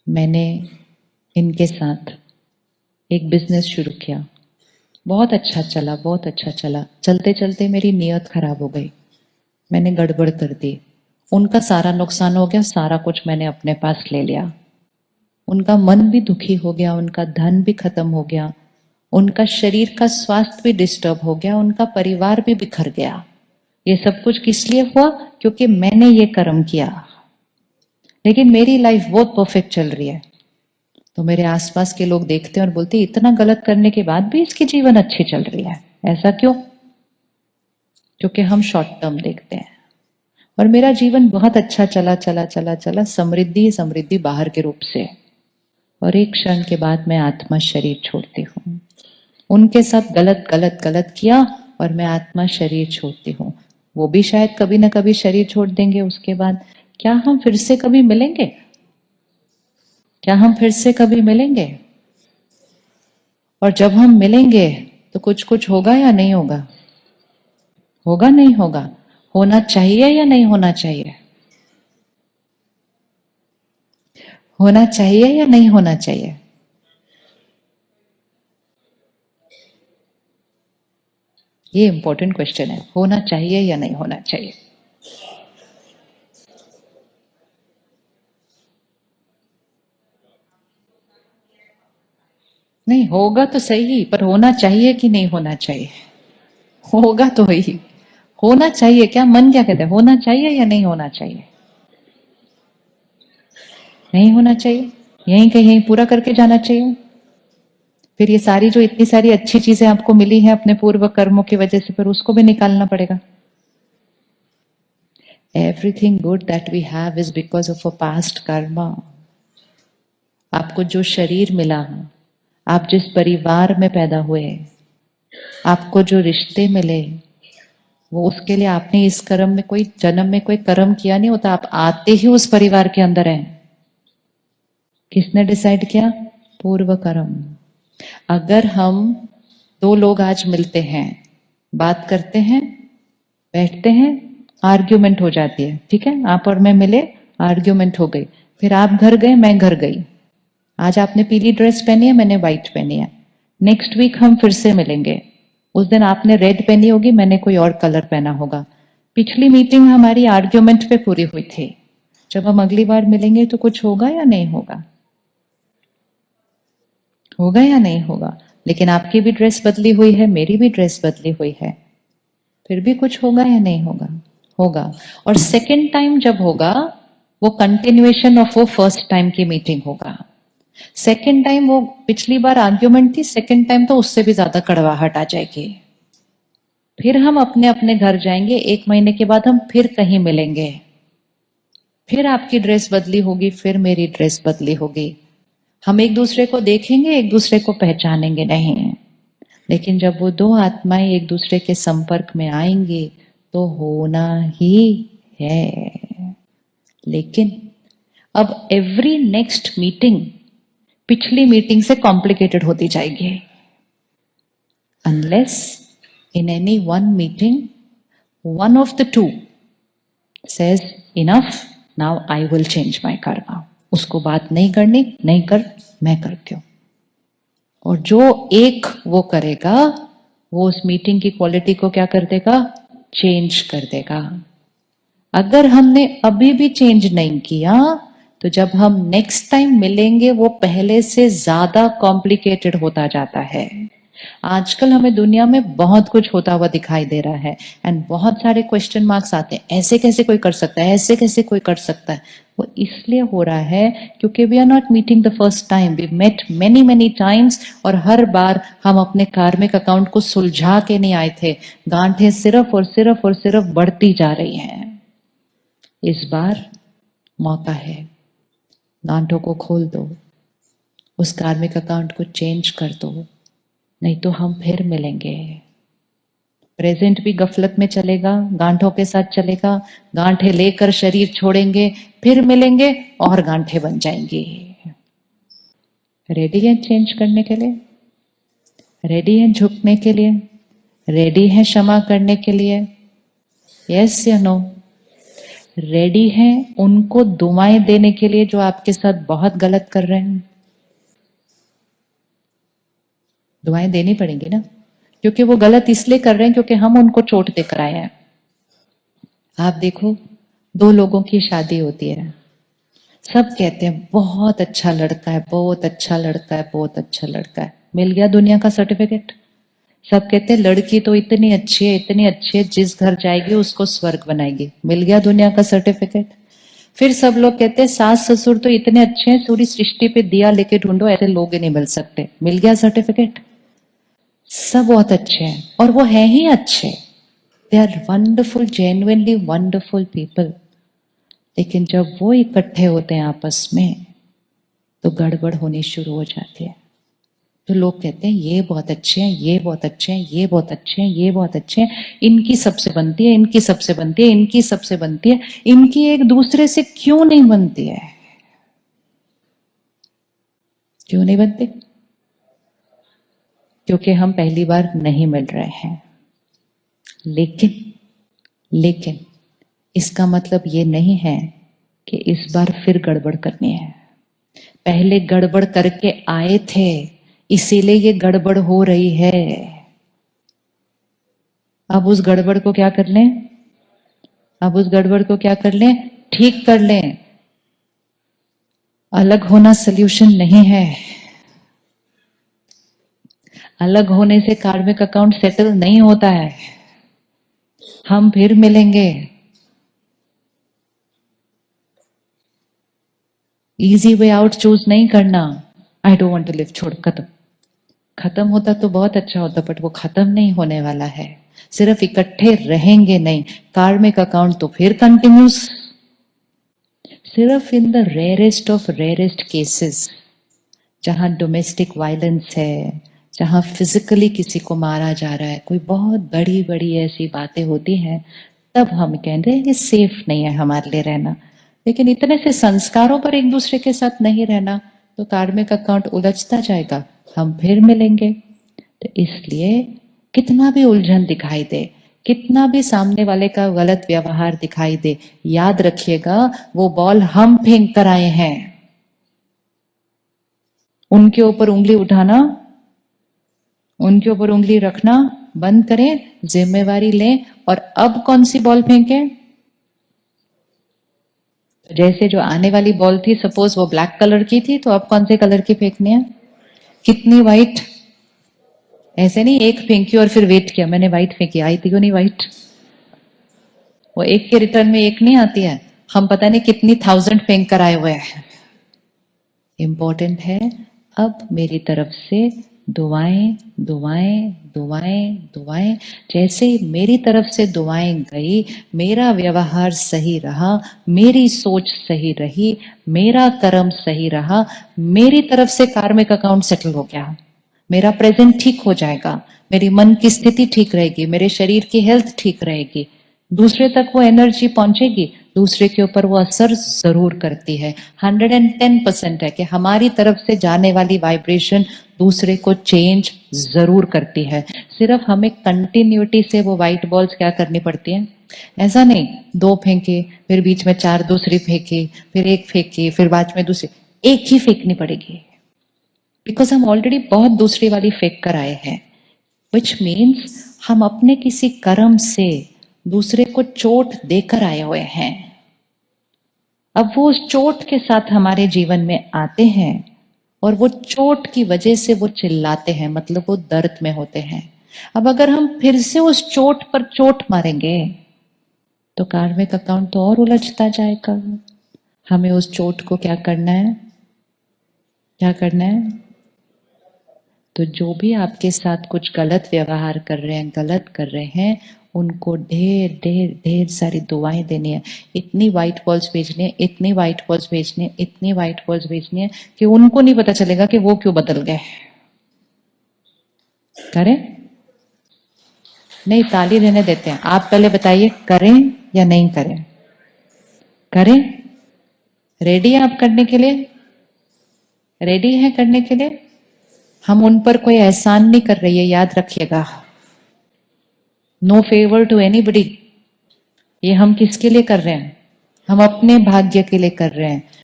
मैंने इनके साथ एक बिजनेस शुरू किया। बहुत अच्छा चला, बहुत अच्छा चला। चलते चलते मेरी नीयत खराब हो गई, मैंने गड़बड़ कर दी। उनका सारा नुकसान हो गया, सारा कुछ मैंने अपने पास ले लिया। उनका मन भी दुखी हो गया, उनका धन भी खत्म हो गया, उनका शरीर का स्वास्थ्य भी डिस्टर्ब हो गया, उनका परिवार भी बिखर गया। ये सब कुछ किस लिए हुआ? क्योंकि मैंने ये कर्म किया। लेकिन मेरी लाइफ बहुत परफेक्ट चल रही है। तो मेरे आसपास के लोग देखते हैं और बोलते हैं इतना गलत करने के बाद भी इसकी जीवन अच्छी चल रही है, ऐसा क्यों? क्योंकि हम शॉर्ट टर्म देखते हैं। और मेरा जीवन बहुत अच्छा चला चला चला चला, समृद्धि समृद्धि बाहर के रूप से। और एक क्षण के बाद मैं आत्मा शरीर छोड़ती हूँ। उनके साथ गलत गलत गलत किया और मैं आत्मा शरीर छोड़ती हूँ। वो भी शायद कभी ना कभी शरीर छोड़ देंगे। उसके बाद क्या हम फिर से कभी मिलेंगे? क्या हम फिर से कभी मिलेंगे? और जब हम मिलेंगे तो कुछ कुछ होगा या नहीं होगा? होगा नहीं होगा? होना चाहिए या नहीं होना चाहिए? होना चाहिए या नहीं होना चाहिए? ये इंपॉर्टेंट क्वेश्चन है। होना चाहिए या नहीं होना चाहिए? नहीं होगा तो सही, पर होना चाहिए कि नहीं होना चाहिए? होगा तो ही होना चाहिए। क्या मन क्या कहते हैं, होना चाहिए या नहीं होना चाहिए? नहीं होना चाहिए। यहीं के यहीं पूरा करके जाना चाहिए। फिर ये सारी जो इतनी सारी अच्छी चीजें आपको मिली हैं अपने पूर्व कर्मों की वजह से, फिर उसको भी निकालना पड़ेगा। Everything good that we have is because of a past karma. आपको जो शरीर मिला, आप जिस परिवार में पैदा हुए, आपको जो रिश्ते मिले, वो उसके लिए आपने इस कर्म में कोई जन्म में कोई कर्म किया नहीं होता। आप आते ही उस परिवार के अंदर हैं। किसने डिसाइड किया? पूर्व कर्म। अगर हम दो लोग आज मिलते हैं, बात करते हैं, बैठते हैं, आर्ग्यूमेंट हो जाती है, ठीक है, आप और मैं मिले, आर्ग्यूमेंट हो गई, फिर आप घर गए, मैं घर गई। आज आपने पीली ड्रेस पहनी है, मैंने व्हाइट पहनी है। नेक्स्ट वीक हम फिर से मिलेंगे। उस दिन आपने रेड पहनी होगी, मैंने कोई और कलर पहना होगा। पिछली मीटिंग हमारी आर्ग्यूमेंट पे पूरी हुई थी। जब हम अगली बार मिलेंगे तो कुछ होगा या नहीं होगा? होगा या नहीं होगा? लेकिन आपकी भी ड्रेस बदली हुई है, मेरी भी ड्रेस बदली हुई है, फिर भी कुछ होगा या नहीं होगा? होगा। और सेकेंड टाइम जब होगा, वो कंटिन्यूएशन ऑफ वो फर्स्ट टाइम की मीटिंग होगा। सेकेंड टाइम वो पिछली बार आर्ग्यूमेंट थी, सेकेंड टाइम तो उससे भी ज्यादा कड़वाहट आ जाएगी। फिर हम अपने अपने घर जाएंगे, एक महीने के बाद हम फिर कहीं मिलेंगे, फिर आपकी ड्रेस बदली होगी, फिर मेरी ड्रेस बदली होगी। हम एक दूसरे को देखेंगे, एक दूसरे को पहचानेंगे नहीं। लेकिन जब वो दो आत्माएं एक दूसरे के संपर्क में आएंगी तो होना ही है। लेकिन अब एवरी नेक्स्ट मीटिंग पिछली मीटिंग से कॉम्प्लिकेटेड होती जाएगी, unless in any one meeting one of the two says enough, now I will change my Karma. उसको बात नहीं करनी, नहीं कर, मैं करती हूं। और जो एक वो करेगा, वो उस मीटिंग की क्वालिटी को क्या कर देगा? चेंज कर देगा। अगर हमने अभी भी चेंज नहीं किया तो जब हम नेक्स्ट टाइम मिलेंगे वो पहले से ज्यादा कॉम्प्लिकेटेड होता जाता है। आजकल हमें दुनिया में बहुत कुछ होता हुआ दिखाई दे रहा है एंड बहुत सारे क्वेश्चन मार्क्स आते हैं, ऐसे कैसे कोई कर सकता है, ऐसे कैसे कोई कर सकता है। वो इसलिए हो रहा है क्योंकि we are not meeting the first time, we met many many times. और हर बार हम अपने कार्मिक अकाउंट को सुलझा के नहीं आए थे, गांठें सिर्फ और सिर्फ और सिर्फ बढ़ती जा रही हैं। इस बार मौका है, गांठों को खोल दो, उस कार्मिक अकाउंट को चेंज कर दो, नहीं तो हम फिर मिलेंगे। प्रेजेंट भी गफलत में चलेगा, गांठों के साथ चलेगा, गांठें लेकर शरीर छोड़ेंगे, फिर मिलेंगे और गांठें बन जाएंगी। रेडी है चेंज करने के लिए? रेडी है झुकने के लिए? रेडी है क्षमा करने के लिए? यस या नो? रेडी हैं उनको दुआएं देने के लिए जो आपके साथ बहुत गलत कर रहे हैं? दुआएं देनी पड़ेंगी ना, क्योंकि वो गलत इसलिए कर रहे हैं क्योंकि हम उनको चोट देकर आए हैं। आप देखो, दो लोगों की शादी होती है, सब कहते हैं बहुत अच्छा लड़का है, बहुत अच्छा लड़का है, बहुत अच्छा लड़का है। मिल गया दुनिया का सर्टिफिकेट। सब कहते हैं लड़की तो इतनी अच्छी है, इतनी अच्छी है, जिस घर जाएगी उसको स्वर्ग बनाएगी। मिल गया दुनिया का सर्टिफिकेट। फिर सब लोग कहते हैं सास ससुर तो इतने अच्छे हैं, पूरी सृष्टि पे दिया लेके ढूंढो, ऐसे लोग ही नहीं मिल सकते। मिल गया सर्टिफिकेट। सब बहुत अच्छे हैं और वो हैं ही अच्छे। They are wonderful, genuinely wonderful people. लेकिन जब वो इकट्ठे होते हैं आपस में तो गड़बड़ होनी शुरू हो जाती है। तो लोग कहते हैं ये बहुत अच्छे हैं, ये बहुत अच्छे हैं, ये बहुत अच्छे हैं, ये बहुत अच्छे हैं, इनकी सबसे बनती है, इनकी सबसे बनती है, इनकी सबसे बनती है, इनकी एक दूसरे से क्यों नहीं बनती है? क्यों नहीं बनती? क्योंकि हम पहली बार नहीं मिल रहे हैं। लेकिन इसका मतलब ये नहीं है कि इस बार फिर गड़बड़ करनी है। पहले गड़बड़ करके आए थे, इसीलिए ये गड़बड़ हो रही है। अब उस गड़बड़ को क्या कर लें? अब उस गड़बड़ को क्या कर लें? ठीक कर लें। अलग होना सल्यूशन नहीं है। अलग होने से कार्मिक अकाउंट सेटल नहीं होता है। हम फिर मिलेंगे। इजी वे आउट चूज नहीं करना। I don't want to live, छोड़, खत्म। खत्म होता तो बहुत अच्छा होता, बट वो खत्म नहीं होने वाला है। सिर्फ इकट्ठे रहेंगे नहीं, कार्मिक अकाउंट तो फिर कंटिन्यूस। सिर्फ in the rarest of rarest cases, जहां डोमेस्टिक वायलेंस है, जहां फिजिकली किसी को मारा जा रहा है, कोई बहुत बड़ी बड़ी ऐसी बातें होती हैं, तब हम कहते हैं कि सेफ नहीं है हमारे लिए रहना। लेकिन इतने से संस्कारों पर एक दूसरे के साथ नहीं रहना तो कार्मिक अकाउंट उलझता जाएगा। हम फिर मिलेंगे। तो इसलिए कितना भी उलझन दिखाई दे, कितना भी सामने वाले का गलत व्यवहार दिखाई दे, याद रखिएगा वो बॉल हम फेंक कर आए हैं। उनके ऊपर उंगली उठाना, उनके ऊपर उंगली रखना बंद करें, जिम्मेवारी लें। और अब कौन सी बॉल फेंकें? जैसे जो आने वाली बॉल थी, सपोज वो ब्लैक कलर की थी, तो अब कौन से कलर की फेंकनी है? कितनी? व्हाइट? ऐसे नहीं एक फेंकी और फिर वेट किया, मैंने व्हाइट फेंकी, आई थी क्यों नहीं व्हाइट? वो एक के रिटर्न में एक नहीं आती है। हम पता नहीं कितनी 1000 फेंक कर आए हुए हैं। इंपॉर्टेंट है अब मेरी तरफ से दुआएं, दुआएं, दुआएं, दुआएं। जैसे मेरी तरफ से दुआएं गई, मेरा व्यवहार सही रहा, मेरी सोच सही रही, मेरा कर्म सही रहा, मेरी तरफ से कार्मिक अकाउंट सेटल हो गया, मेरा प्रेजेंट ठीक हो जाएगा, मेरी मन की स्थिति ठीक रहेगी, मेरे शरीर की हेल्थ ठीक रहेगी, दूसरे तक वो एनर्जी पहुंचेगी, दूसरे के ऊपर वो असर जरूर करती है। 110% है कि हमारी तरफ से जाने वाली वाइब्रेशन दूसरे को चेंज जरूर करती है। सिर्फ हमें कंटिन्यूटी से वो व्हाइट बॉल्स क्या करनी पड़ती है। ऐसा नहीं 2 फेंके, फिर बीच में 4 दूसरी फेंकी, फिर 1 फेंकी, फिर बाद में दूसरी, एक ही फेंकनी पड़ेगी। बिकॉज हम ऑलरेडी बहुत दूसरी वाली फेंक कर आए हैं। विच मीन्स हम अपने किसी कर्म से दूसरे को चोट देकर आए हुए हैं। अब वो उस चोट के साथ हमारे जीवन में आते हैं और वो चोट की वजह से वो चिल्लाते हैं, मतलब वो दर्द में होते हैं। अब अगर हम फिर से उस चोट पर चोट मारेंगे तो कार्मिक अकाउंट तो और उलझता जाएगा। हमें उस चोट को क्या करना है? क्या करना है? तो जो भी आपके साथ कुछ गलत व्यवहार कर रहे हैं, गलत कर रहे हैं, उनको ढेर ढेर ढेर सारी दुआएं देनी है। इतनी व्हाइट बॉल्स भेजनी है, इतनी व्हाइट बॉल्स भेजनी है, इतनी व्हाइट बॉल्स भेजनी है कि उनको नहीं पता चलेगा कि वो क्यों बदल गए। करें? नहीं, ताली देने देते हैं। आप पहले बताइए, करें या नहीं करें? करें? रेडी है आप करने के लिए? रेडी है करने के लिए? हम उन पर कोई एहसान नहीं कर रही है, याद रखिएगा। No favour to anybody. ये हम किसके लिए कर रहे हैं? हम अपने भाग्य के लिए कर रहे हैं।